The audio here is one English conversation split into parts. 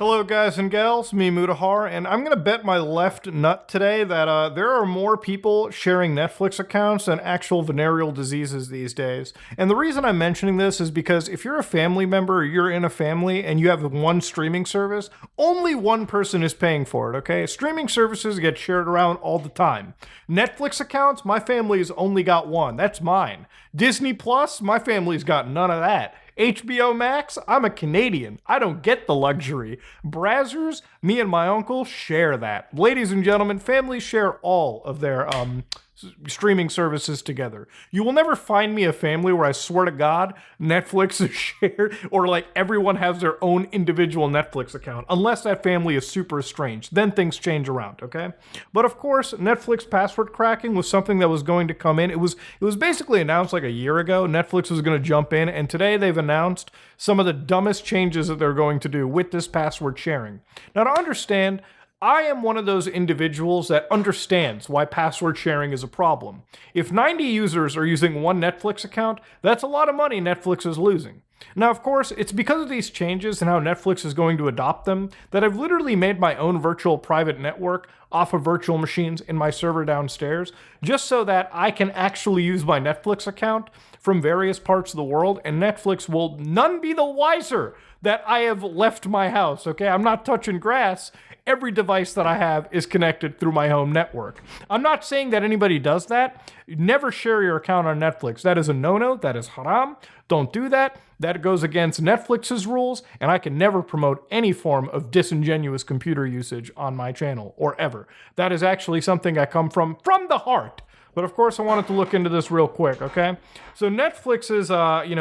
Hello guys and gals, me Mutahar, and I'm gonna bet my left nut today that there are more people sharing Netflix accounts than actual venereal diseases these days. And the reason I'm mentioning this is because if you're a family member or you're in a family and you have one streaming service, only one person is paying for it, okay? Streaming services get shared around all the time. Netflix accounts, my family's only got one, that's mine. Disney Plus, my family's got none of that. HBO Max, I'm a Canadian. I don't get the luxury. Brazzers, me and my uncle share that. Ladies and gentlemen, families share all of their streaming services together. You will never find me a family where I swear to God, Netflix is shared or like everyone has their own individual Netflix account, unless that family is super estranged. Then things change around, okay? But of course, Netflix password cracking was something that was going to come in. It was basically announced like a year ago. Netflix was going to jump in, and today they've announced some of the dumbest changes that they're going to do with this password sharing. Now, to understand, I am one of those individuals that understands why password sharing is a problem. If 90 users are using one Netflix account, that's a lot of money Netflix is losing. Now, of course, it's because of these changes and how Netflix is going to adopt them that I've literally made my own virtual private network off of virtual machines in my server downstairs, just so that I can actually use my Netflix account from various parts of the world, and Netflix will none be the wiser that I have left my house, okay? I'm not touching grass. Every device that I have is connected through my home network. I'm not saying that anybody does that. Never share your account on Netflix. That is a no-no. That is haram. Don't do that. That goes against Netflix's rules, and I can never promote any form of disingenuous computer usage on my channel, or ever. That is actually something I come from the heart. But of course, I wanted to look into this real quick, okay? So Netflix's,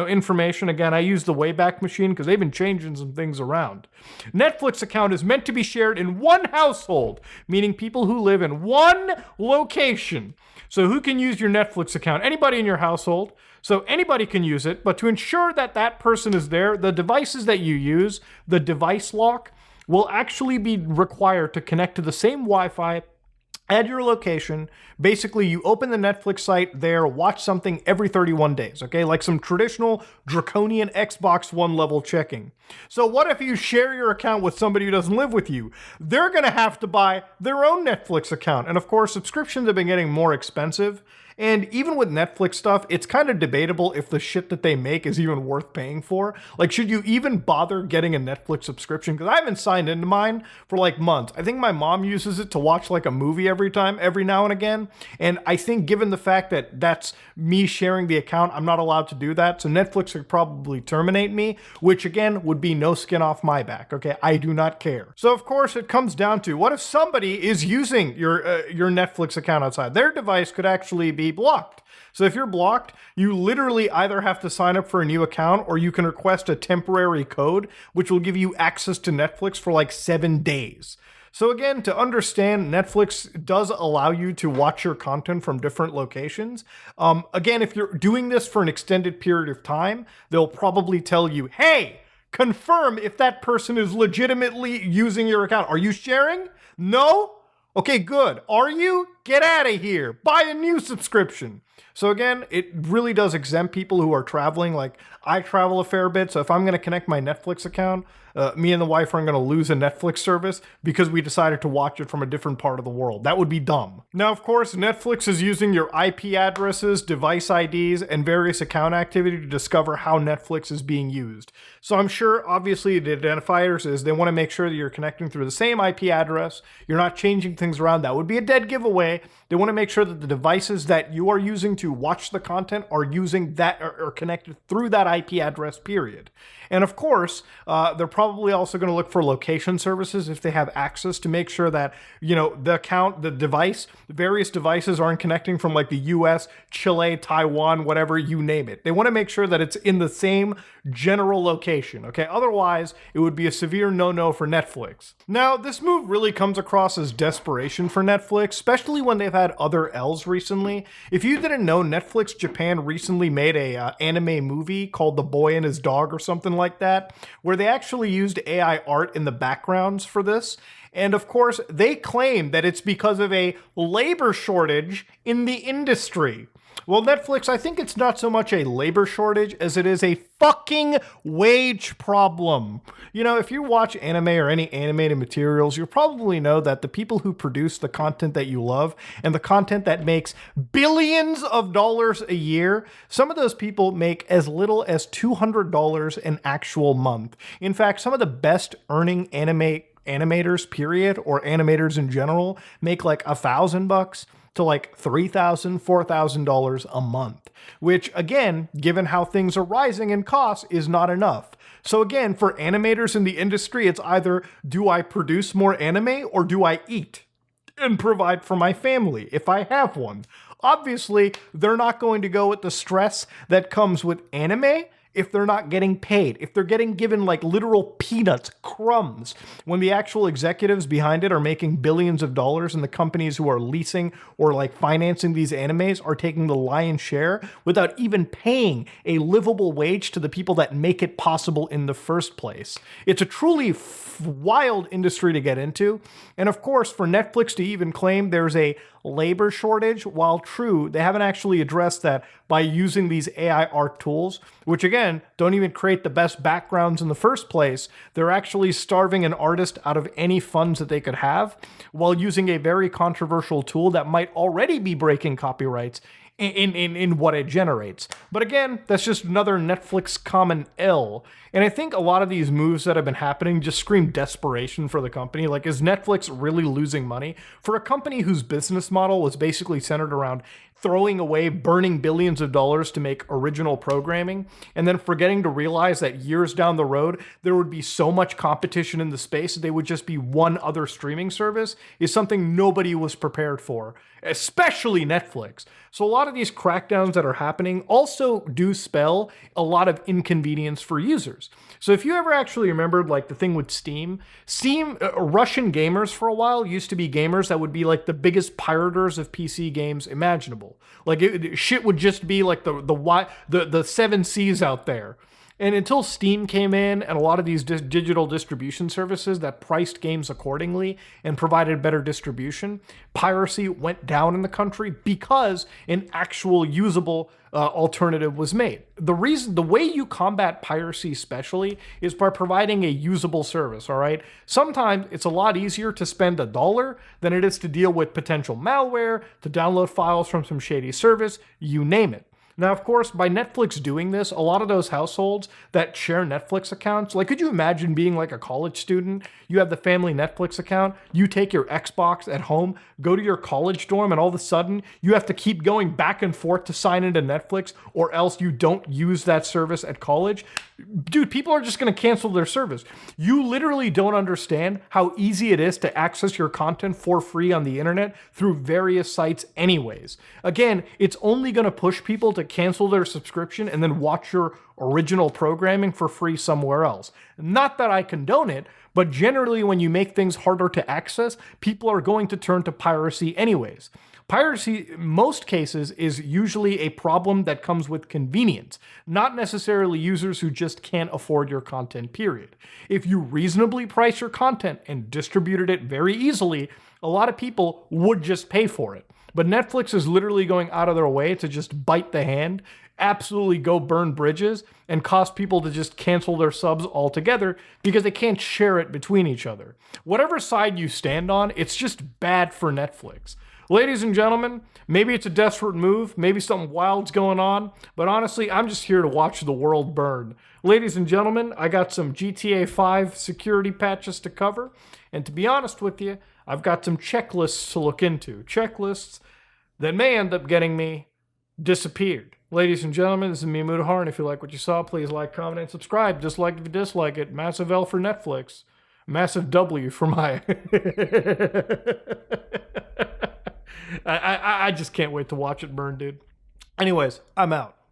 information, again, I use the Wayback Machine because they've been changing some things around. Netflix account is meant to be shared in one household, meaning people who live in one location. So who can use your Netflix account? Anybody in your household. So anybody can use it, but to ensure that that person is there, the devices that you use, the device lock, will actually be required to connect to the same Wi-Fi at your location. Basically, you open the Netflix site there, watch something every 31 days, okay? Like some traditional draconian Xbox One level checking. So what if you share your account with somebody who doesn't live with you? They're gonna have to buy their own Netflix account. And of course, subscriptions have been getting more expensive. And even with Netflix stuff, it's kind of debatable if the shit that they make is even worth paying for. Like, should you even bother getting a Netflix subscription? Because I haven't signed into mine for like months. I think my mom uses it to watch like a movie every now and again. And I think given the fact that that's me sharing the account, I'm not allowed to do that. So Netflix would probably terminate me, which again would be no skin off my back. Okay, I do not care. So of course it comes down to, what if somebody is using your Netflix account outside? Their device could actually be blocked. So if you're blocked, you literally either have to sign up for a new account, or you can request a temporary code, which will give you access to Netflix for like 7 days. So again, to understand, Netflix does allow you to watch your content from different locations. Again, if you're doing this for an extended period of time, they'll probably tell you, hey, confirm if that person is legitimately using your account. Are you sharing? No? Okay, good. Are you? Get out of here. Buy a new subscription. So again, it really does exempt people who are traveling. Like, I travel a fair bit, so if I'm going to connect my Netflix account, me and the wife are going to lose a Netflix service because we decided to watch it from a different part of the world. That would be dumb. Now, of course, Netflix is using your IP addresses, device IDs, and various account activity to discover how Netflix is being used. So I'm sure, obviously, the identifiers is they want to make sure that you're connecting through the same IP address. You're not changing things around. That would be a dead giveaway. They want to make sure that the devices that you are using to watch the content are using that or connected through that IP address, period. And of course, they're probably also going to look for location services if they have access to make sure that, the account, the device, various devices aren't connecting from like the US, Chile, Taiwan, whatever, you name it. They want to make sure that it's in the same general location, okay? Otherwise, it would be a severe no-no for Netflix. Now, this move really comes across as desperation for Netflix, especially when they've had other L's recently. If you didn't know, Netflix Japan recently made a anime movie called The Boy and His Dog or something like that, where they actually used AI art in the backgrounds for this. And of course, they claim that it's because of a labor shortage in the industry. Well, Netflix, I think it's not so much a labor shortage as it is a fucking wage problem. You know, if you watch anime or any animated materials, you'll probably know that the people who produce the content that you love and the content that makes billions of dollars a year, some of those people make as little as $200 an actual month. In fact, some of the best earning animators, period, or animators in general, make like $1,000 to like $3,000, $4,000 a month, which again, given how things are rising in costs, is not enough. So again, for animators in the industry, it's either do I produce more anime or do I eat and provide for my family if I have one? Obviously, they're not going to go with the stress that comes with anime if they're not getting paid, if they're getting given like literal peanuts, crumbs, when the actual executives behind it are making billions of dollars and the companies who are leasing or like financing these animes are taking the lion's share without even paying a livable wage to the people that make it possible in the first place. It's a truly wild industry to get into. And of course, for Netflix to even claim there's a labor shortage, while true, they haven't actually addressed that by using these AI art tools, which again, don't even create the best backgrounds in the first place. They're actually starving an artist out of any funds that they could have while using a very controversial tool that might already be breaking copyrights in what it generates. But again, that's just another Netflix common ill. And I think a lot of these moves that have been happening just scream desperation for the company. Like, is Netflix really losing money? For a company whose business model was basically centered around throwing away, burning billions of dollars to make original programming, and then forgetting to realize that years down the road, there would be so much competition in the space that they would just be one other streaming service, is something nobody was prepared for, especially Netflix. So a lot of these crackdowns that are happening also do spell a lot of inconvenience for users. So if you ever actually remembered like the thing with Steam, Russian gamers for a while used to be gamers that would be like the biggest pirators of PC games imaginable. Like shit would just be like the seven seas out there. And until Steam came in and a lot of these digital distribution services that priced games accordingly and provided better distribution, piracy went down in the country because an actual usable alternative was made. The way you combat piracy especially is by providing a usable service, all right? Sometimes it's a lot easier to spend $1 than it is to deal with potential malware, to download files from some shady service, you name it. Now, of course, by Netflix doing this, a lot of those households that share Netflix accounts, like could you imagine being like a college student? You have the family Netflix account, you take your Xbox at home, go to your college dorm, and all of a sudden you have to keep going back and forth to sign into Netflix or else you don't use that service at college. Dude, people are just going to cancel their service. You literally don't understand how easy it is to access your content for free on the internet through various sites anyways. Again, it's only going to push people to cancel their subscription and then watch your original programming for free somewhere else. Not that I condone it, but generally when you make things harder to access, people are going to turn to piracy anyways. Piracy, in most cases, is usually a problem that comes with convenience, not necessarily users who just can't afford your content, period. If you reasonably price your content and distributed it very easily, a lot of people would just pay for it. But Netflix is literally going out of their way to just bite the hand, absolutely go burn bridges, and cause people to just cancel their subs altogether because they can't share it between each other. Whatever side you stand on, it's just bad for Netflix. Ladies and gentlemen, maybe it's a desperate move, maybe something wild's going on, but honestly, I'm just here to watch the world burn. Ladies and gentlemen, I got some GTA 5 security patches to cover, and to be honest with you, I've got some checklists to look into. Checklists that may end up getting me disappeared. Ladies and gentlemen, this is me, Mutahar, and if you like what you saw, please like, comment, and subscribe. Dislike if you dislike it. Massive L for Netflix. Massive W for my... I just can't wait to watch it burn, dude. Anyways, I'm out.